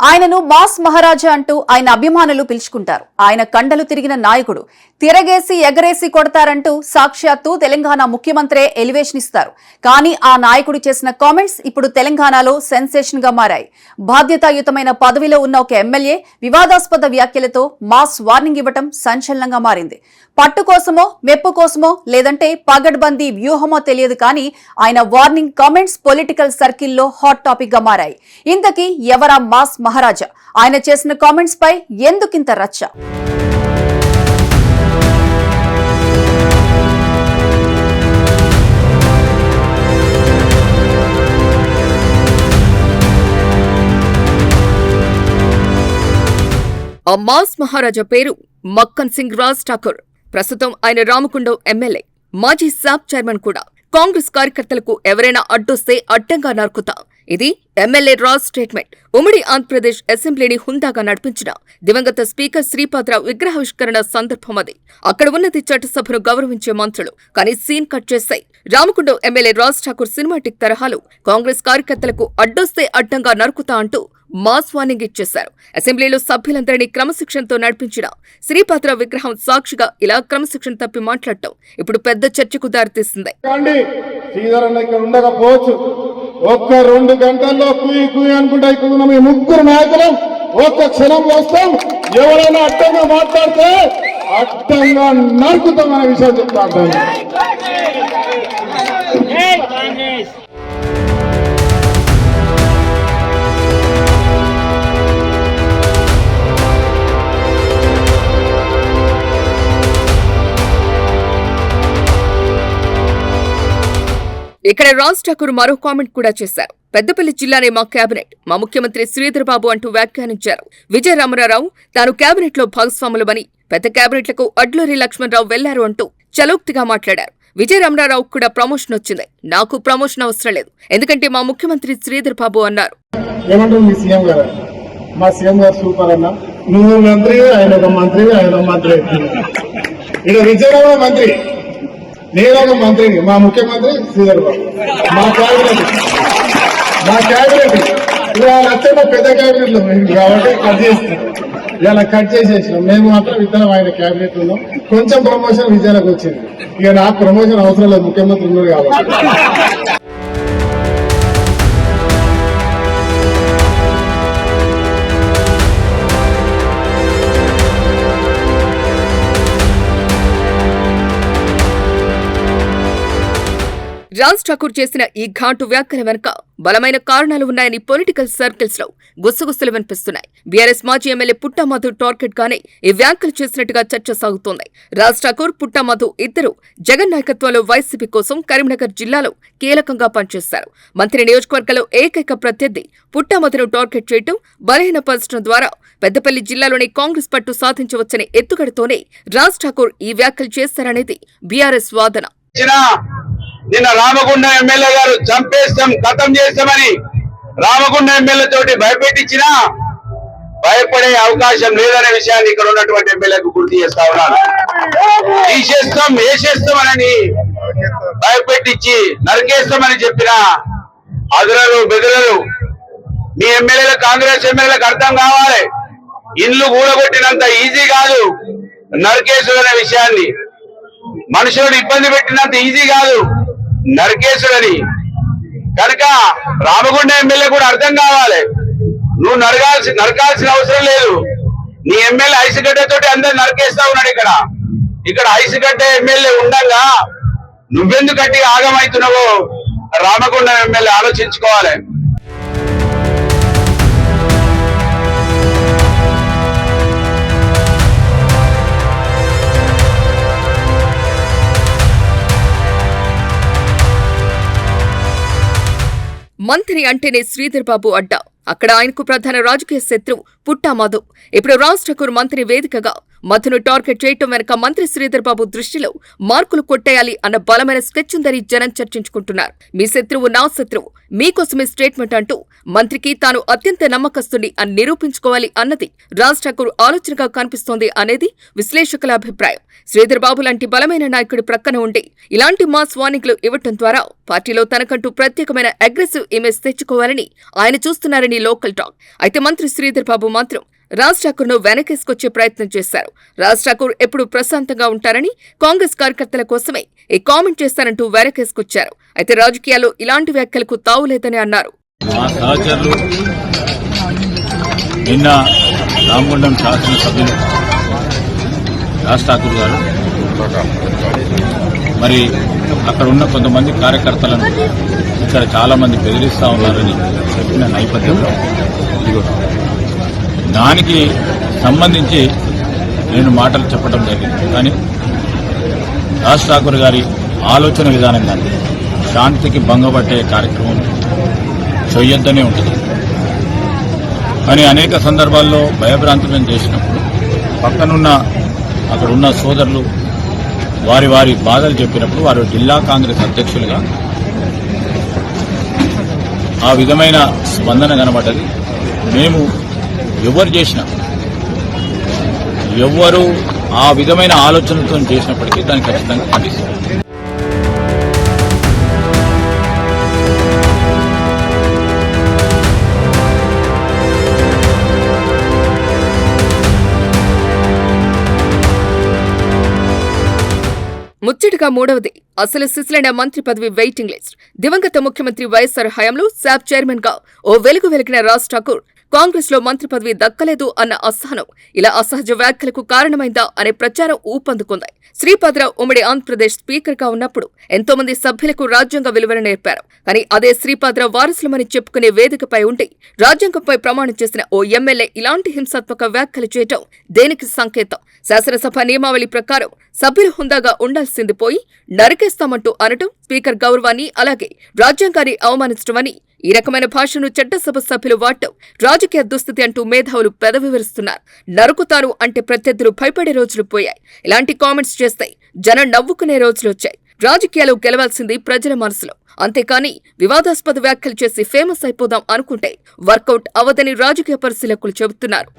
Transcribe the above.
ఆయనను మాస్ మహారాజా అంటూ ఆయన అభిమానులు పిలుచుకుంటారు. ఆయన కండలు తిరిగిన నాయకుడు. తిరగేసి ఎగరేసి కొడతారంటూ సాక్షాత్తు తెలంగాణ ముఖ్యమంత్రే ఎలివేషన్ ఇస్తారు. కానీ ఆ నాయకుడు చేసిన కామెంట్స్ ఇప్పుడు తెలంగాణలో సెన్సేషన్ గా మారాయి. బాధ్యతాయుతమైన పదవిలో ఉన్న ఒక ఎమ్మెల్యే వివాదాస్పద వ్యాఖ్యలతో మాస్ వార్నింగ్ ఇవ్వటం సంచలనంగా మారింది. పట్టు కోసమో మెప్పు కోసమో లేదంటే పగడ్బందీ వ్యూహమో తెలియదు కానీ ఆయన వార్నింగ్ కామెంట్స్ పొలిటికల్ సర్కిల్లో హాట్ టాపిక్ గా మారాయి. ఇంతకీ ఎవరా మాస్ మహారాజా? ఆయన చేసిన కామెంట్స్ పై ఎందుకింత రచ్చ? ఆ మాస్ మహారాజా పేరు మక్కన్ సింగ్ రాజ్ ఠాకూర్. ప్రస్తుతం ఆయన రామగుండం ఎమ్మెల్యే, మాజీ శాప్ చైర్మన్ కూడా. కాంగ్రెస్ కార్యకర్తలకు ఎవరైనా అడ్డొస్తే అడ్డంగా నరుకుతా, ఇది ఎమ్మెల్యే రాజ్ స్టేట్మెంట్. ఉమ్మడి ఆంధ్రప్రదేశ్ అసెంబ్లీని హుందాగా నడిపించిన దివంగత స్పీకర్ శ్రీపాదరావు విగ్రహావిష్కరణ సందర్భం అది. అక్కడ ఉన్నది చట్టసభను గౌరవించే మంత్రులు. కానీ సీన్ కట్ చేస్తాయి. రామగుండం ఎమ్మెల్యే రాజ్ ఠాకూర్ సినిమాటిక్ తరహాలో కాంగ్రెస్ కార్యకర్తలకు అడ్డొస్తే అడ్డంగా నరుకుతా అంటూ మాస్ వార్నింగ్ ఇచ్చేశారు. అసెంబ్లీలో సభ్యులందరినీ క్రమశిక్షణతో నడిపించిన శ్రీపాదరావు విగ్రహం సాక్షిగా ఇలా క్రమశిక్షణ తప్పి మాట్లాడటం ఇప్పుడు పెద్ద చర్చకు దారితీస్తుంది. ఒక్క 2 గంటల్లో కుయి అనుకుంటా ఇక్కడ మీ ముగ్గురు నాయకులు ఒక్క క్షణం వస్తాం. ఎవరైనా అడ్డంగా మాట్లాడితే అడ్డంగా నరుకుతాం అనే విషయం చెప్తాను. ఇక్కడ రాజ్ ఠాకూర్ మరో కామెంట్ కూడా చేశారు. పెద్దపల్లి జిల్లానే మా కేబినెట్, మా ముఖ్యమంత్రి శ్రీధర్ బాబు అంటూ వ్యాఖ్యానించారు. విజయ రామరావు తాను కేబినెట్ లో భాగస్వాములమని, పెద్ద కేబినెట్లకు అడ్లూరి లక్ష్మణరావు వెళ్లారు అంటూ చలోక్తిగా మాట్లాడారు. విజయ రామరావు కూడా ప్రమోషన్ వచ్చింది, నాకు ప్రమోషన్ అవసరం లేదు, ఎందుకంటే మా ముఖ్యమంత్రి శ్రీధర్ బాబు అన్నారు. మా సీఎం గారు సూపర్ అన్న, నువ్వు మంత్రి, ఆయన ఒక మంత్రి, ఇక విజయరామ మంత్రి, నేను ఒక మంత్రిని, మా ముఖ్యమంత్రి శ్రీధర్ బాబు, మా క్యాబినెట్ ఇవాళ వచ్చే పెద్ద క్యాబినెట్ లో కాబట్టి కట్ చేస్తాం. ఇలా కట్ చేసేసినాం. మేము మాత్రం ఇద్దరం ఆయన క్యాబినెట్ ఉన్నాం. కొంచెం ప్రమోషన్ విజయాలకు వచ్చింది. ఇక నాకు ప్రమోషన్ అవసరం లేదు, ముఖ్యమంత్రి ఉన్నారు కాబట్టి. రాజ్ ఠాకూర్ చేసిన ఈ ఘాటు వ్యాఖ్యల వెనుక బలమైన కారణాలు ఉన్నాయని పొలిటికల్ సర్కిల్స్ లో గుసగుసలు వినిపిస్తున్నాయి. బీఆర్ఎస్ మాజీ ఎమ్మెల్యే పుట్టా మధు టార్గెట్ గానే ఈ వ్యాఖ్యలు చేసినట్టుగా చర్చ సాగుతోంది. రాజ్ ఠాకూర్, పుట్టా మధు ఇద్దరు జగన్ నాయకత్వంలో వైసీపీ కోసం కరీంనగర్ జిల్లాలో కీలకంగా పనిచేశారు. మంత్రి నియోజకవర్గంలో ఏకైక ప్రత్యర్థి పుట్టా మధును టార్గెట్ చేయడం, బలహీనపరచడం ద్వారా పెద్దపల్లి జిల్లాలోని కాంగ్రెస్ పట్టు సాధించవచ్చనే ఎత్తుగడతోనే రాజ్ ఠాకూర్ ఈ వ్యాఖ్యలు చేశారనేది బీఆర్ఎస్ వాదన. నిన్న రామగుండం ఎమ్మెల్యే గారు చంపేస్తాం, ఖతం చేస్తామని రామగుండం ఎమ్మెల్యే తోటి భయపెట్టించినా భయపడే అవకాశం లేదనే విషయాన్ని ఇక్కడ ఉన్నటువంటి ఎమ్మెల్యేకు గుర్తు చేస్తా ఉన్నాను. తీసేస్తాం, వేసేస్తామని భయపెట్టించి నరికేస్తామని చెప్పిన అదులరు బెదులరు మీ ఎమ్మెల్యేలు, కాంగ్రెస్ ఎమ్మెల్యేలకు అర్థం కావాలి. ఇల్లు కూడగొట్టినంత ఈజీ కాదు నరికేసుడు అనే విషయాన్ని. మనుషులను ఇబ్బంది పెట్టినంత ఈజీ కాదు నరికేసుడని. కనుక రామగుండం ఎమ్మెల్యే కూడా అర్థం కావాలి. నువ్వు నరకాల్సిన అవసరం లేదు. నీ ఎమ్మెల్యే ఐసుగడ్డతోటి అందరు నరికేస్తా ఉన్నాడు. ఇక్కడ ఐసుగడ్డ ఎమ్మెల్యే ఉండగా నువ్వెందుకు గట్టిగా ఆగమవుతున్నావో రామగుండం ఎమ్మెల్యే ఆలోచించుకోవాలి. మంత్రి అంటేనే శ్రీధర్ బాబు అడ్డా. అక్కడ ఆయనకు ప్రధాన రాజకీయ శత్రువు పుట్టా మధు. ఇప్పుడు రాజ్ ఠాకూర్ మంత్రి వేదికగా మధును టార్గెట్ చేయటం వెనక మంత్రి శ్రీధర్ బాబు దృష్టిలో మార్కులు కొట్టేయాలి అన్న బలమైన స్కెచ్ ఉందని జనం చర్చించుకుంటున్నారు. మీ శత్రువు నా శత్రువు, మీకోసమే స్టేట్మెంట్ అంటూ మంత్రికి తాను అత్యంత నమ్మకస్తుని అని నిరూపించుకోవాలి అన్నది రాజ్ ఠాకూర్ ఆలోచనగా కనిపిస్తోంది అనేది విశ్లేషకుల అభిప్రాయం. శ్రీధర్ బాబు లాంటి బలమైన నాయకుడి ప్రక్కన ఉండి ఇలాంటి మాస్ వార్నింగ్లు ఇవ్వటం ద్వారా పార్టీలో తనకంటూ ప్రత్యేకమైన అగ్రెసివ్ ఇమేజ్ తెచ్చుకోవాలని ఆయన చూస్తున్నారని లోకల్ టాక్. అయితే మంత్రి శ్రీధర్ బాబు మాత్రం రాజ్ ఠాకూర్ ను వెనకేసుకొచ్చే ప్రయత్నం చేశారు. రాజ్ ఠాకూర్ ఎప్పుడు ప్రశాంతంగా ఉంటారని, కాంగ్రెస్ కార్యకర్తల కోసమే ఈ కామెంట్ చేస్తారంటూ వెనకేసుకొచ్చారు. అయితే రాజకీయాల్లో ఇలాంటి వ్యాఖ్యలకు తావులేదని అన్నారు. మా సహచరులు నిన్న రామగుండం శాసనసభ్యులు రాజ్ ఠాకూర్ గారు మరి అక్కడ ఉన్న కొంతమంది కార్యకర్తలను ఇక్కడ చాలా మంది బెదిరిస్తా ఉన్నారని చెప్పిన నేపథ్యంలో దానికి సంబంధించి నేను మాటలు చెప్పడం జరిగింది. కానీ రాజ్ ఠాకూర్ గారి ఆలోచన విధానం కానీ శాంతికి భంగపట్టే కార్యక్రమం చేయొద్దనే ఉంటుంది. కానీ అనేక సందర్భాల్లో భయభ్రాంతులను చేసినప్పుడు పక్కనున్న అక్కడున్న సోదరులు వారి వారి బాధలు చెప్పినప్పుడు వారు జిల్లా కాంగ్రెస్ అధ్యక్షులుగా ఆ విధమైన స్పందన కనబడ్డది. మేము ఎవరు చేసినా ఎవరు ఆ విధమైన ఆలోచనలతో చేసినప్పటికీ దాన్ని ఖచ్చితంగా ఖండిస్తారు. ముచ్చటగా మూడవది అసలు సిసిలైన మంత్రి పదవి వెయిటింగ్ లిస్ట్. దివంగత ముఖ్యమంత్రి వైఎస్సార్ హయాంలో శాప్ చైర్మన్ గా ఓ వెలిగిన రాజ్ ఠాకూర్ కాంగ్రెస్ లో మంత్రి పదవి దక్కలేదు అన్న అసహనం ఇలా అసహజ వ్యాఖ్యలకు కారణమైందా అనే ప్రచారం ఊపందుకుంది. శ్రీపాదరావు ఉమ్మడి ఆంధ్రప్రదేశ్ స్పీకర్ గా ఉన్నప్పుడు ఎంతో మంది సభ్యులకు రాజ్యాంగ విలువలు నేర్పారు. కానీ అదే శ్రీపాదరావు వారసులమని చెప్పుకునే వేదికపై ఉండి రాజ్యాంగంపై ప్రమాణం చేసిన ఓ ఎమ్మెల్యే ఇలాంటి హింసాత్మక వ్యాఖ్యలు చేయటం దేనికి సంకేతం? శాసనసభ నియమావళి ప్రకారం సభ్యులు హుందాగా ఉండాల్సింది పోయి నరికేస్తామంటూ అనటం స్పీకర్ గౌరవాన్ని అలాగే రాజ్యాంగాన్ని అవమానించడమని, ఈ రకమైన భాషను చట్టసభ సభ్యులు వాడటం రాజకీయ దుస్థితి అంటూ మేధావులు పెదవివరిస్తున్నారు. నరుకుతారు అంటే ప్రత్యర్థులు భయపడే రోజులు పోయాయి. ఇలాంటి కామెంట్స్ చేస్తే జనం నవ్వుకునే రోజులొచ్చాయి. రాజకీయాలు గెలవాల్సింది ప్రజల మనసులో, అంతేకాని వివాదాస్పద వ్యాఖ్యలు చేసి ఫేమస్ అయిపోదాం అనుకుంటే వర్కౌట్ అవదని రాజకీయ పరిశీలకులు చెబుతున్నారు.